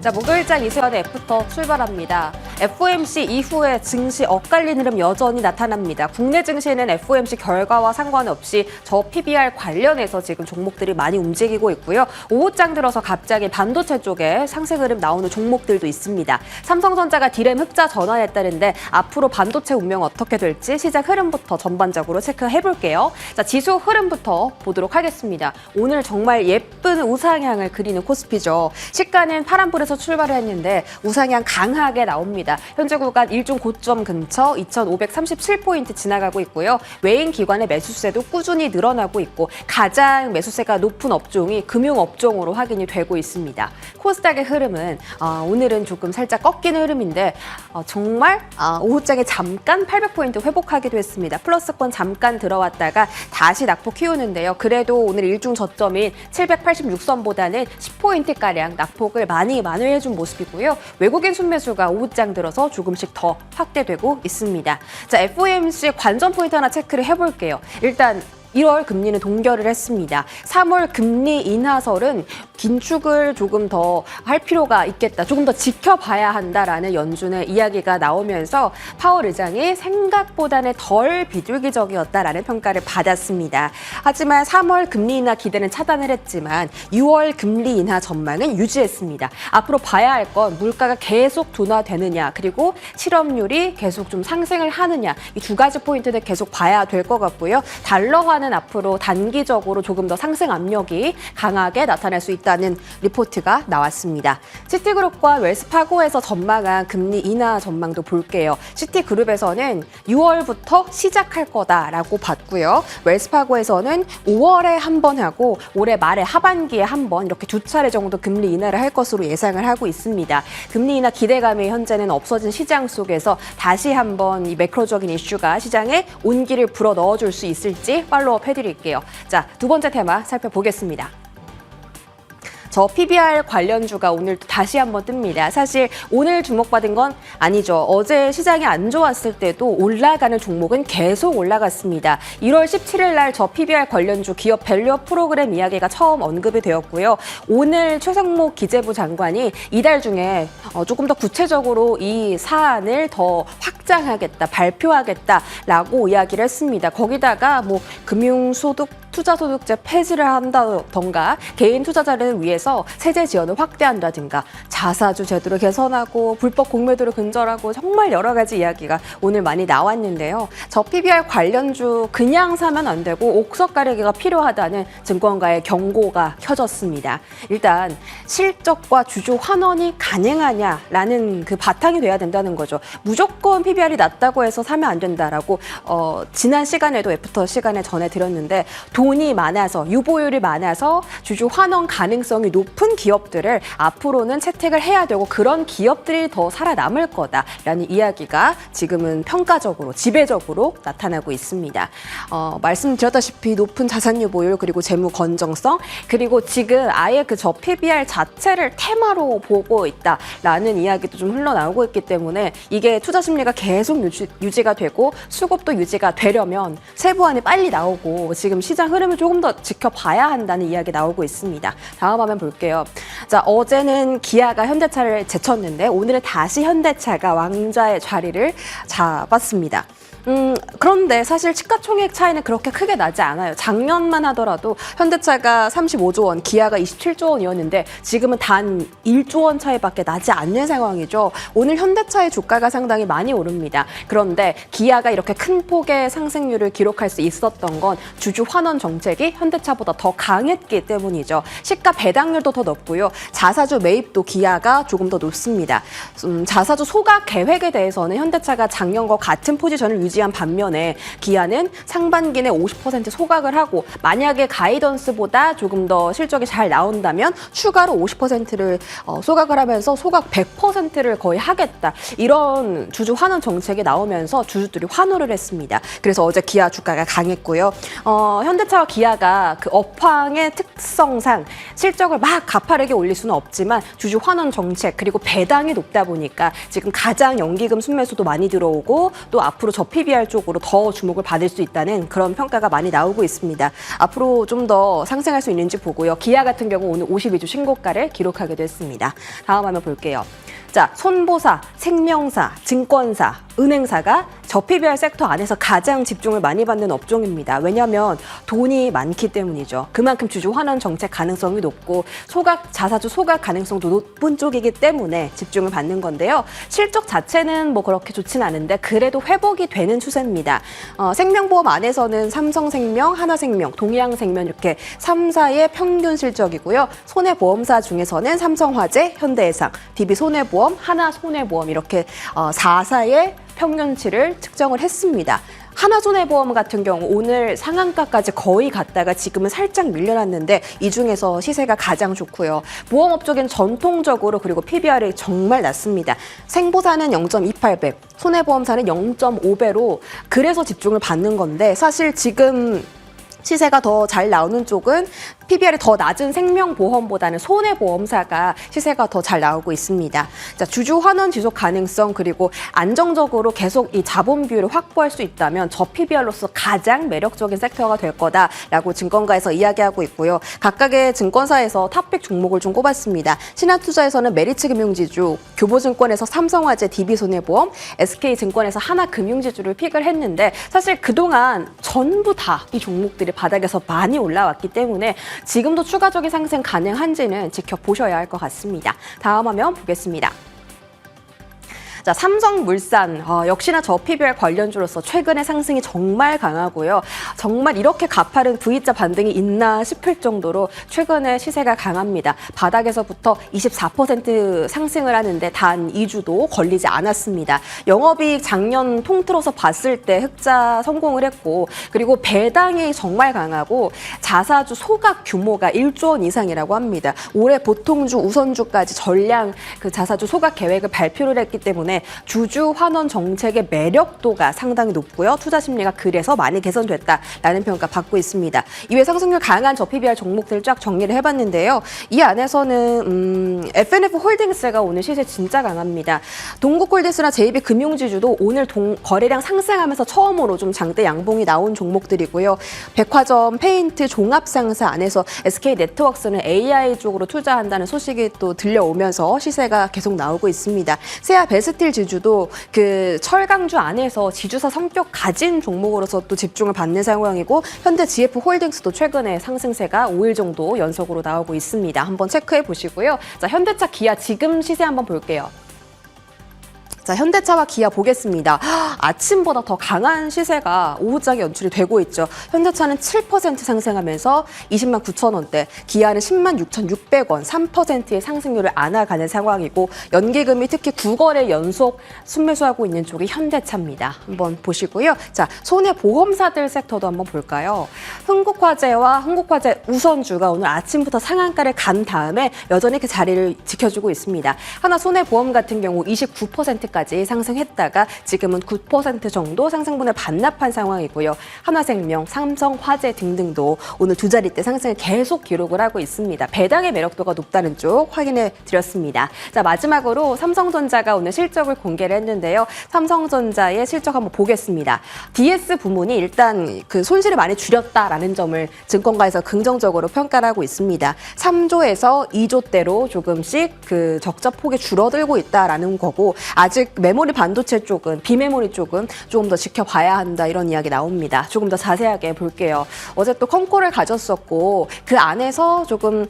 자, 목요일장 이수연의 F부터 출발합니다. FOMC 이후에 증시 엇갈린 흐름 여전히 나타납니다. 국내 증시는 FOMC 결과와 상관없이 저 PBR 관련해서 지금 종목들이 많이 움직이고 있고요. 오후장 들어서 갑자기 반도체 쪽에 상승 흐름 나오는 종목들도 있습니다. 삼성전자가 디램 흑자 전환했다는데 앞으로 반도체 운명 어떻게 될지 시장 흐름부터 전반적으로 체크해 볼게요. 자, 지수 흐름부터 보도록 하겠습니다. 오늘 정말 예쁜 우상향을 그리는 코스피죠. 시가는 파란불에서 출발을 했는데 우상향 강하게 나옵니다. 현재 구간 일종 고점 근처 2,537포인트 지나가고 있고요. 외인 기관의 매수세도 꾸준히 늘어나고 있고 가장 매수세가 높은 업종이 금융업종으로 확인이 되고 있습니다. 코스닥의 흐름은 오늘은 조금 살짝 꺾이는 흐름인데 정말 오후장에 잠깐 800포인트 회복하기도 했습니다. 플러스권 잠깐 들어왔다가 다시 낙폭 키우는데요. 그래도 오늘 일중 저점인 786선보다는 10포인트가량 낙폭을 많이 만회해준 모습이고요. 외국인 순매수가 오후장 들어서 조금씩 더 확대되고 있습니다. 자, FOMC 관전 포인트 하나 체크를 해볼게요. 일단 1월 금리는 동결을 했습니다. 3월 금리 인하설은 긴축을 조금 더 할 필요가 있겠다. 조금 더 지켜봐야 한다라는 연준의 이야기가 나오면서 파월 의장이 생각보다는 덜 비둘기적이었다라는 평가를 받았습니다. 하지만 3월 금리 인하 기대는 차단을 했지만 6월 금리 인하 전망은 유지했습니다. 앞으로 봐야 할 건 물가가 계속 둔화되느냐 그리고 실업률이 계속 좀 상승을 하느냐 이 두 가지 포인트는 계속 봐야 될 것 같고요. 달러화는 앞으로 단기적으로 조금 더 상승 압력이 강하게 나타날 수 있다는 리포트가 나왔습니다. 시티그룹과 웰스파고에서 전망한 금리 인하 전망도 볼게요. 시티그룹에서는 6월부터 시작할 거다라고 봤고요. 웰스파고에서는 5월에 한 번 하고 올해 말에 하반기에 한 번 이렇게 두 차례 정도 금리 인하를 할 것으로 예상을 하고 있습니다. 금리 인하 기대감이 현재는 없어진 시장 속에서 다시 한번 이 매크로적인 이슈가 시장에 온기를 불어 넣어줄 수 있을지 팔로우업 해드릴게요. 자, 두 번째 테마 살펴보겠습니다. 저 PBR 관련주가 오늘 또 다시 한번 뜹니다. 사실 오늘 주목받은 건 아니죠. 어제 시장이 안 좋았을 때도 올라가는 종목은 계속 올라갔습니다. 1월 17일 날 저 PBR 관련주 기업 밸류업 프로그램 이야기가 처음 언급이 되었고요. 오늘 최상목 기재부 장관이 이달 중에 조금 더 구체적으로 이 사안을 더 확장하겠다, 발표하겠다라고 이야기를 했습니다. 거기다가 뭐 금융소득 투자소득세 폐지를 한다던가 개인 투자자를 위해서 세제 지원을 확대한다든가 자사주 제도를 개선하고 불법 공매도를 근절하고 정말 여러 가지 이야기가 오늘 많이 나왔는데요. 저 PBR 관련주 그냥 사면 안 되고 옥석 가리기가 필요하다는 증권가의 경고가 켜졌습니다. 일단 실적과 주주 환원이 가능하냐라는 그 바탕이 돼야 된다는 거죠. 무조건 PBR이 낮다고 해서 사면 안 된다라고 지난 시간에도 애프터 시간에 전해드렸는데 돈이 많아서 유보율이 많아서 주주 환원 가능성이 높은 기업들을 앞으로는 채택을 해야 되고 그런 기업들이 더 살아남을 거다라는 이야기가 지금은 평가적으로 지배적으로 나타나고 있습니다. 말씀드렸다시피 높은 자산 유보율 그리고 재무 건정성 그리고 지금 아예 그 저 PBR 자체를 테마로 보고 있다라는 이야기도 좀 흘러나오고 있기 때문에 이게 투자 심리가 계속 유지가 되고 수급도 유지가 되려면 세부안이 빨리 나오고 지금 시장 흐름을 조금 더 지켜봐야 한다는 이야기 나오고 있습니다. 다음 화면 볼게요. 자, 어제는 기아가 현대차를 제쳤는데 오늘은 다시 현대차가 왕좌의 자리를 잡았습니다. 그런데 사실 시가총액 차이는 그렇게 크게 나지 않아요. 작년만 하더라도 현대차가 35조 원, 기아가 27조 원이었는데 지금은 단 1조 원 차이밖에 나지 않는 상황이죠. 오늘 현대차의 주가가 상당히 많이 오릅니다. 그런데 기아가 이렇게 큰 폭의 상승률을 기록할 수 있었던 건 주주 환원 정책이 현대차보다 더 강했기 때문이죠. 시가 배당률도 더 높고요. 자사주 매입도 기아가 조금 더 높습니다. 자사주 소각 계획에 대해서는 현대차가 작년과 같은 포지션을 유지한 반면에 기아는 상반기 내 50% 소각을 하고 만약에 가이던스보다 조금 더 실적이 잘 나온다면 추가로 50%를 소각을 하면서 소각 100%를 거의 하겠다. 이런 주주 환원 정책이 나오면서 주주들이 환호를 했습니다. 그래서 어제 기아 주가가 강했고요. 현대차와 기아가 그 업황의 특성상 실적을 막 가파르게 올릴 수는 없지만 주주 환원 정책 그리고 배당이 높다 보니까 지금 가장 연기금 순매수도 많이 들어오고 또 앞으로 저 PBR 쪽으로 더 주목을 받을 수 있다는 그런 평가가 많이 나오고 있습니다. 앞으로 좀 더 상승할 수 있는지 보고요. 기아 같은 경우 오늘 52주 신고가를 기록하기도 했습니다. 다음 화면 볼게요. 자, 손보사, 생명사, 증권사, 은행사가 저PBR 섹터 안에서 가장 집중을 많이 받는 업종입니다. 왜냐하면 돈이 많기 때문이죠. 그만큼 주주 환원 정책 가능성이 높고 자사주 소각 가능성도 높은 쪽이기 때문에 집중을 받는 건데요. 실적 자체는 뭐 그렇게 좋진 않은데 그래도 회복이 되는 추세입니다. 생명보험 안에서는 삼성생명, 하나생명, 동양생명 이렇게 3사의 평균 실적이고요. 손해보험사 중에서는 삼성화재, 현대해상, DB손해보험, 하나손해보험 이렇게 4사의 평균치를 측정을 했습니다. 하나손해보험 같은 경우 오늘 상한가까지 거의 갔다가 지금은 살짝 밀려났는데 이 중에서 시세가 가장 좋고요. 보험업종엔 전통적으로 그리고 PBR이 정말 낮습니다. 생보사는 0.28배, 손해보험사는 0.5배로 그래서 집중을 받는 건데 사실 지금 시세가 더 잘 나오는 쪽은 PBR이 더 낮은 생명보험보다는 손해보험사가 시세가 더 잘 나오고 있습니다. 자, 주주 환원 지속 가능성 그리고 안정적으로 계속 이 자본 비율을 확보할 수 있다면 저 PBR로서 가장 매력적인 섹터가 될 거다라고 증권가에서 이야기하고 있고요. 각각의 증권사에서 탑픽 종목을 좀 꼽았습니다. 신한투자에서는 메리츠금융지주, 교보증권에서 삼성화재, DB손해보험, SK증권에서 하나금융지주를 픽을 했는데 사실 그동안 전부 다 이 종목들이 바닥에서 많이 올라왔기 때문에 지금도 추가적인 상승 가능한지는 지켜보셔야 할 것 같습니다. 다음 화면 보겠습니다. 자, 삼성물산 역시나 저 PBR 관련주로서 최근의 상승이 정말 강하고요. 정말 이렇게 가파른 V자 반등이 있나 싶을 정도로 최근에 시세가 강합니다. 바닥에서부터 24% 상승을 하는데 단 2주도 걸리지 않았습니다. 영업이익 작년 통틀어서 봤을 때 흑자 성공을 했고 그리고 배당이 정말 강하고 자사주 소각 규모가 1조 원 이상이라고 합니다. 올해 보통주, 우선주까지 전량 그 자사주 소각 계획을 발표를 했기 때문에 주주 환원 정책의 매력도가 상당히 높고요. 투자 심리가 그래서 많이 개선됐다라는 평가 받고 있습니다. 이외 상승률 강한 저 PBR 종목들 쫙 정리를 해봤는데요. 이 안에서는 FNF 홀딩스가 오늘 시세 진짜 강합니다. 동국홀딩스나 JB금융지주도 오늘 거래량 상승하면서 처음으로 좀 장대 양봉이 나온 종목들이고요. 백화점, 페인트, 종합상사 안에서 SK네트워크스는 AI 쪽으로 투자한다는 소식이 또 들려오면서 시세가 계속 나오고 있습니다. 세아 베스틸 지주도 그 철강주 안에서 지주사 성격 가진 종목으로서 또 집중을 받는 상황이고 현대 GF 홀딩스도 최근에 상승세가 5일 정도 연속으로 나오고 있습니다. 한번 체크해 보시고요. 자, 현대차, 기아 지금 시세 한번 볼게요. 자, 현대차와 기아 보겠습니다. 아침보다 더 강한 시세가 오후장에 연출이 되고 있죠. 현대차는 7% 상승하면서 20만 9천 원대, 기아는 10만 6,600원, 3%의 상승률을 안아가는 상황이고 연기금이 특히 9거래 연속 순매수하고 있는 쪽이 현대차입니다. 한번 보시고요. 자, 손해보험사들 섹터도 한번 볼까요? 흥국화재와 흥국화재 우선주가 오늘 아침부터 상한가를 간 다음에 여전히 그 자리를 지켜주고 있습니다. 하나손해보험 같은 경우 29%까지 상승했다가 지금은 9% 정도 상승분을 반납한 상황이고요. 하나생명, 삼성화재 등등도 오늘 두 자릿대 상승을 계속 기록을 하고 있습니다. 배당의 매력도가 높다는 쪽 확인해 드렸습니다. 자, 마지막으로 삼성전자가 오늘 실적을 공개를 했는데요. 삼성전자의 실적 한번 보겠습니다. DS 부문이 일단 그 손실을 많이 줄였다라는 점을 증권가에서 긍정적으로 평가를 하고 있습니다. 3조에서 2조대로 조금씩 그 적자 폭이 줄어들고 있다라는 거고 아직 메모리 반도체 쪽은 비메모리 쪽은 조금 더 지켜봐야 한다 이런 이야기 나옵니다. 조금 더 자세하게 볼게요. 어제 또 컨콜을 가졌었고 그 안에서 조금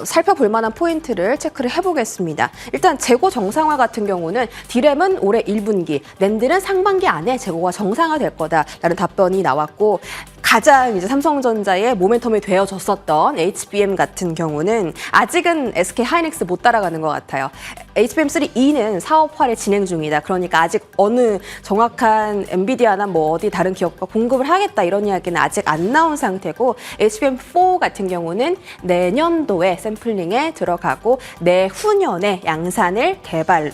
살펴볼 만한 포인트를 체크를 해보겠습니다. 일단 재고 정상화 같은 경우는 디램은 올해 1분기, 낸드는 상반기 안에 재고가 정상화될 거다라는 답변이 나왔고 가장 이제 삼성전자의 모멘텀이 되어줬었던 HBM 같은 경우는 아직은 SK 하이닉스 못 따라가는 것 같아요. HBM3E는 사업화를 진행 중이다. 그러니까 아직 어느 정확한 엔비디아나 뭐 어디 다른 기업과 공급을 하겠다 이런 이야기는 아직 안 나온 상태고 HBM4 같은 경우는 내년도에 샘플링에 들어가고 내후년에 양산을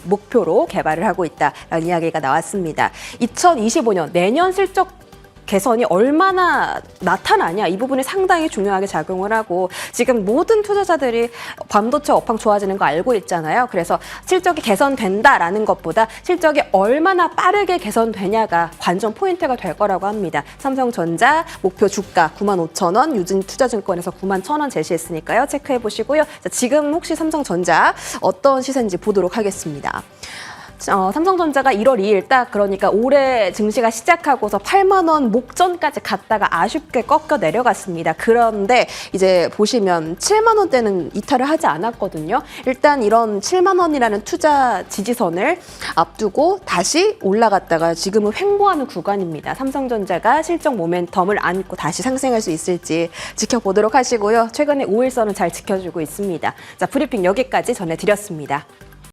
목표로 개발을 하고 있다라는 이야기가 나왔습니다. 2025년 내년 실적 개선이 얼마나 나타나냐 이 부분이 상당히 중요하게 작용을 하고 지금 모든 투자자들이 반도체 업황 좋아지는 거 알고 있잖아요. 그래서 실적이 개선된다라는 것보다 실적이 얼마나 빠르게 개선되냐가 관전 포인트가 될 거라고 합니다. 삼성전자 목표 주가 95,000원, 유진투자증권에서 91,000원 제시했으니까요. 체크해 보시고요. 자, 지금 혹시 삼성전자 어떤 시세인지 보도록 하겠습니다. 삼성전자가 1월 2일 딱 그러니까 올해 증시가 시작하고서 8만 원 목전까지 갔다가 아쉽게 꺾여 내려갔습니다. 그런데 이제 보시면 7만 원대는 이탈을 하지 않았거든요. 일단 이런 7만 원이라는 투자 지지선을 앞두고 다시 올라갔다가 지금은 횡보하는 구간입니다. 삼성전자가 실적 모멘텀을 안고 다시 상승할 수 있을지 지켜보도록 하시고요. 최근에 5일선은 잘 지켜주고 있습니다. 자, 브리핑 여기까지 전해드렸습니다.